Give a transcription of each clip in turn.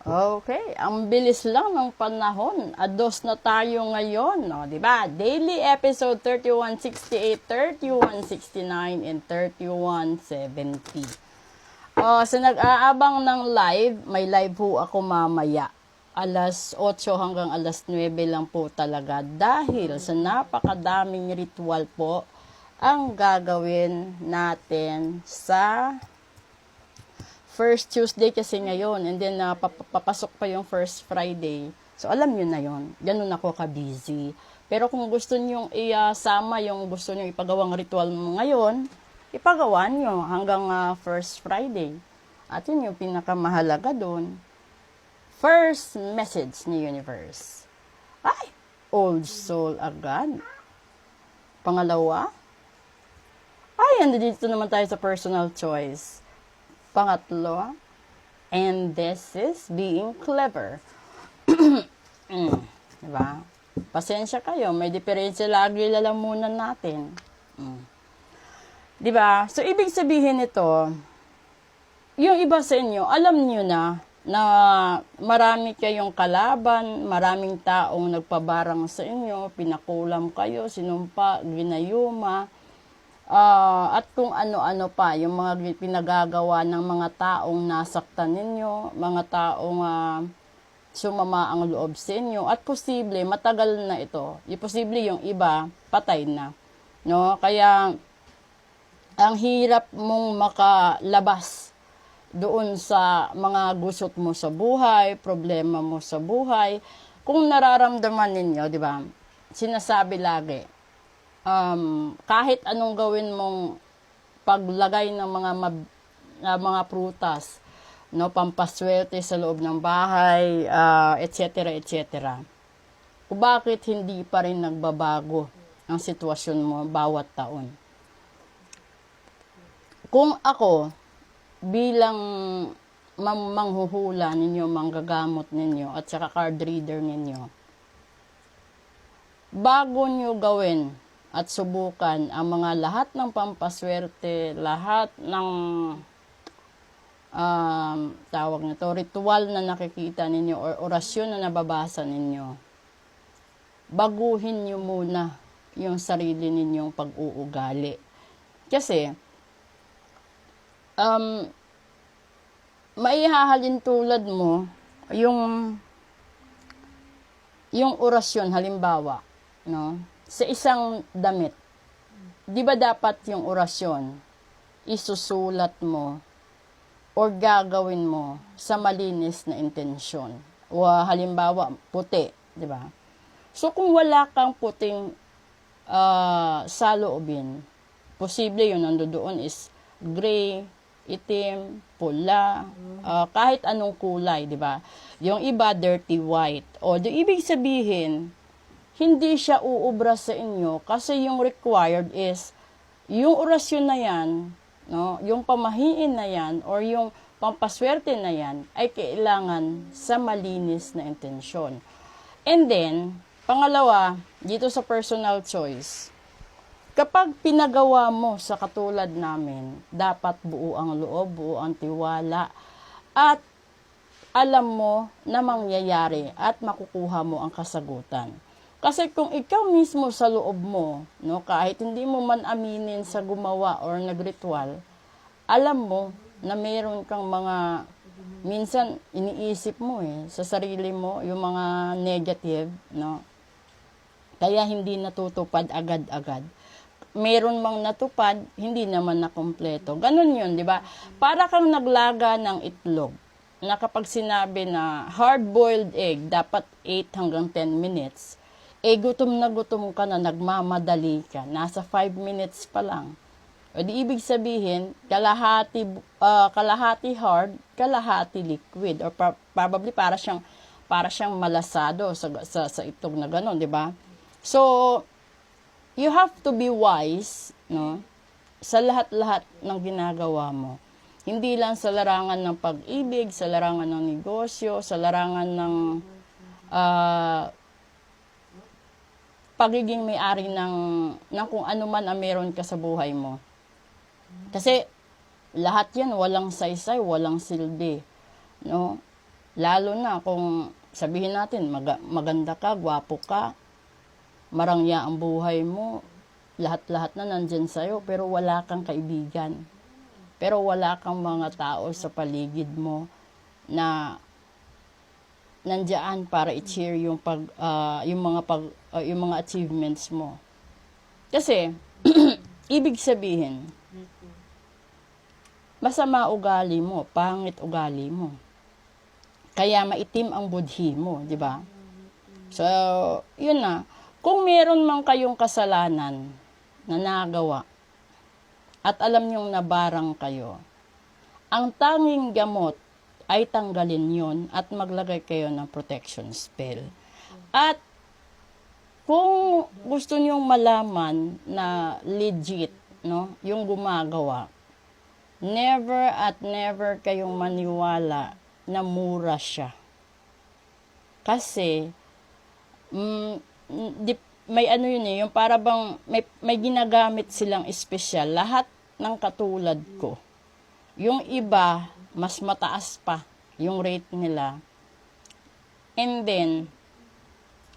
Okay, ang bilis lang ng panahon. Ados na tayo ngayon, no, 'di ba? Daily episode 3168, 3169 and 3170. Sa nag-aabang ng live, may live po ako mamaya. Alas 8 hanggang alas 9 lang po talaga dahil sa napakadaming ritual po ang gagawin natin sa first Tuesday kasi ngayon, and then papasok pa yung first Friday. So, alam nyo na yon. Ganun ako ka-busy. Pero kung gusto nyo isama yung gusto nyo ipagawang ritual mo ngayon, ipagawa nyo hanggang first Friday. At yun yung pinakamahalaga doon. First message ni Universe. Ay, old soul agad. Pangalawa, ay, andito naman tayo sa personal choice. Pangatlo, and this is being clever. Diba? Pasensya kayo, may diferensya lagi lalamunan natin. Diba? So, ibig sabihin nito, yung iba sa inyo, alam nyo na marami kayong kalaban, maraming taong nagpabarang sa inyo, pinakulam kayo, sinumpa, ginayuma, at kung ano-ano pa, yung mga pinagagawa ng mga taong nasaktan ninyo, mga taong sumama ang loob sa inyo, at posible, matagal na ito. Posible yung iba, patay na. No? Kaya, ang hirap mong makalabas doon sa mga gusot mo sa buhay, problema mo sa buhay. Kung nararamdaman ninyo, di ba, sinasabi lagi, kahit anong gawin mong paglagay ng mga prutas, no, pampaswerte sa loob ng bahay, etc., etc. Kung bakit hindi pa rin nagbabago ang sitwasyon mo bawat taon? Kung ako, bilang manghuhula ninyo, manggagamot ninyo, at saka card reader ninyo, bago nyo gawin at subukan ang mga lahat ng pampaswerte, lahat ng tawag na to, ritual na nakikita ninyo or orasyon na nababasa ninyo, baguhin nyo muna yung sarili ninyong pag-uugali. Kasi, maihahalin tulad mo yung orasyon, halimbawa, no? Sa isang damit, di ba dapat yung orasyon isusulat mo o gagawin mo sa malinis na intensyon? O halimbawa, puti, di ba? So, kung wala kang puting saloobin, posible yun nandoon is gray, itim, pula, kahit anong kulay, di ba? Yung iba, dirty white. O, di ibig sabihin, hindi siya uubra sa inyo kasi yung required is yung orasyon na yan, no, yung pamahiin na yan or yung pampaswerte na yan ay kailangan sa malinis na intensyon. And then, pangalawa, dito sa personal choice, kapag pinagawa mo sa katulad namin, dapat buo ang loob, buo ang tiwala, at alam mo na mangyayari at makukuha mo ang kasagutan. Kasi kung ikaw mismo sa loob mo, no, kahit hindi mo man aminin sa gumawa or nagritual, alam mo na mayroon kang mga, minsan iniisip mo sa sarili mo, yung mga negative, no, kaya hindi natutupad agad-agad. Meron mang natupad, hindi naman nakumpleto. Ganun yun, di ba? Para kang naglaga ng itlog, na kapag sinabi na hard-boiled egg, dapat 8 hanggang 10 minutes, gutom na gutom ka na, nagmamadali ka, nasa 5 minutes pa lang. O di ibig sabihin, kalahati hard, kalahati liquid, or probably para siyang malasado sa itlog na gano'n, di ba? So, you have to be wise, no, sa lahat-lahat ng ginagawa mo. Hindi lang sa larangan ng pag-ibig, sa larangan ng negosyo, sa larangan ng pagiging may-ari ng kung ano man ang meron ka sa buhay mo. Kasi lahat yan walang saysay, walang silbi, no? Lalo na kung sabihin natin, maganda ka, gwapo ka, marangya ang buhay mo, lahat-lahat na nandyan sa'yo, pero wala kang kaibigan. Pero wala kang mga tao sa paligid mo na nandiyan para i-cheer yung yung mga achievements mo. Kasi ibig sabihin, masama ugali mo, pangit ugali mo. Kaya maitim ang budhi mo, di ba? So, yun na. Kung meron man kayong kasalanan na nagawa at alam niyong nabarang kayo, ang tanging gamot ay tanggalin yon at maglagay kayo ng protection spell. At kung gusto niyong malaman na legit, no, yung gumagawa, never at never kayong maniwala na mura siya. Kasi, may ano yun eh, yung para bang may ginagamit silang espesyal. Lahat ng katulad ko. Yung iba, mas mataas pa yung rate nila. And then,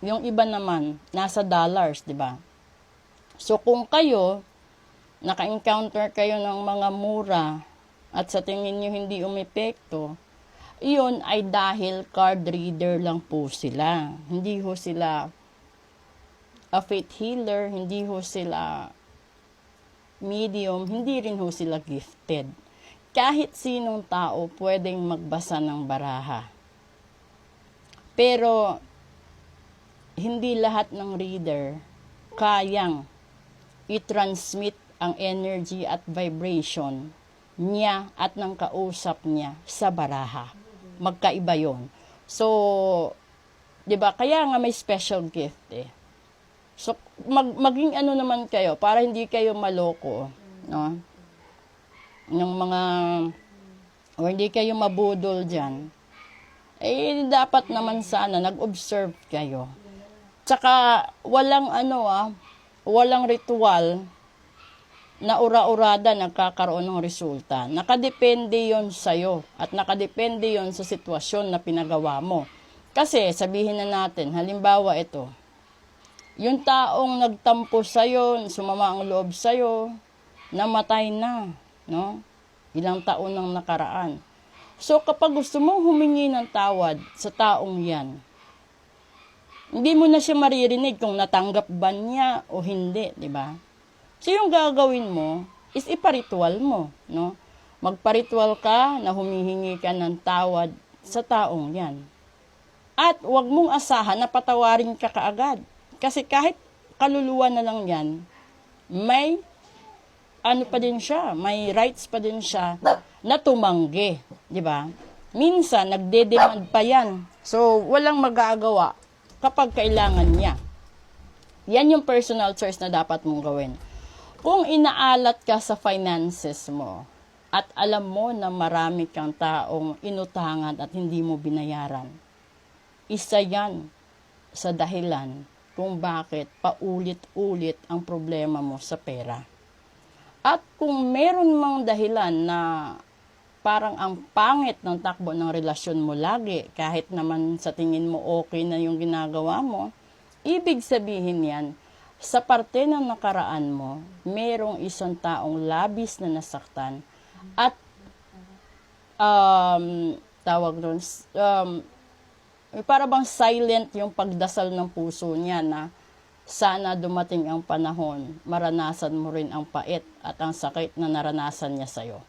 yung iba naman, nasa dollars, di ba? So, kung kayo, naka-encounter kayo ng mga mura at sa tingin nyo hindi umepekto, iyon ay dahil card reader lang po sila. Hindi ho sila a faith healer, hindi ho sila medium, hindi rin ho sila gifted. Kahit sinong tao pwedeng magbasa ng baraha. Pero, hindi lahat ng reader kayang i-transmit ang energy at vibration niya at ng kausap niya sa baraha. Magkaiba yon. So, di ba, kaya nga may special gift eh. So, maging ano naman kayo, para hindi kayo maloko, no? Ng mga, o hindi kayo mabudol dyan, eh, dapat naman sana, nag-observe kayo. Tsaka, walang ritual na ura-urada nagkakaroon ng resulta. Nakadepende yon sa'yo at nakadepende yon sa sitwasyon na pinagawa mo. Kasi, sabihin na natin, halimbawa ito, yung taong nagtampo sa'yo, sumama ang loob sa'yo, namatay na, no? Ilang taon nang nakaraan. So, kapag gusto mong humingi ng tawad sa taong yan, hindi mo na siya maririnig kung natanggap ba niya o hindi, di ba? So, yung gagawin mo is iparitual mo, no? Magparitual ka na humihingi ka ng tawad sa taong yan. At huwag mong asahan na patawarin ka kaagad. Kasi kahit kaluluwa na lang yan, may ano pa din siya, may rights pa din siya na tumanggi, di ba? Minsan, nagde-demand pa yan. So, walang magagawa kapag kailangan niya. Yan yung personal choice na dapat mong gawin. Kung inaalat ka sa finances mo at alam mo na marami kang taong inutangan at hindi mo binayaran, isa yan sa dahilan kung bakit paulit-ulit ang problema mo sa pera. At kung meron mang dahilan na parang ang pangit ng takbo ng relasyon mo lagi, kahit naman sa tingin mo okay na yung ginagawa mo, ibig sabihin yan, sa parte ng nakaraan mo, merong isang taong labis na nasaktan at para bang silent yung pagdasal ng puso niya na sana dumating ang panahon, maranasan mo rin ang pait at ang sakit na naranasan niya sa'yo.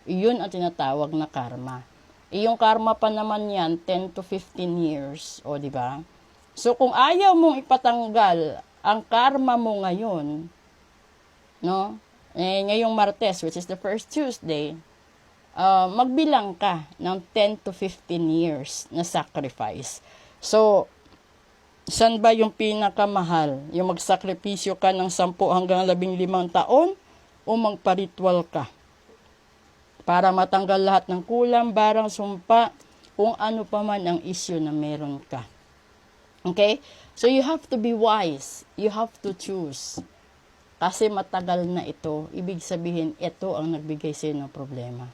Iyon ang tinatawag na karma. Yung karma pa naman yan, 10 to 15 years. O, di ba? So, kung ayaw mong ipatanggal ang karma mo ngayon, no? Ngayong Martes, which is the first Tuesday, magbilang ka ng 10 to 15 years na sacrifice. So, saan ba yung pinakamahal? Yung magsakripisyo ka ng 10 hanggang 15 taon o magparitual ka? Para matanggal lahat ng kulang, barang, sumpa, kung ano pa man ang issue na meron ka. Okay? So, you have to be wise. You have to choose. Kasi matagal na ito, ibig sabihin, ito ang nagbigay sa'yo ng problema.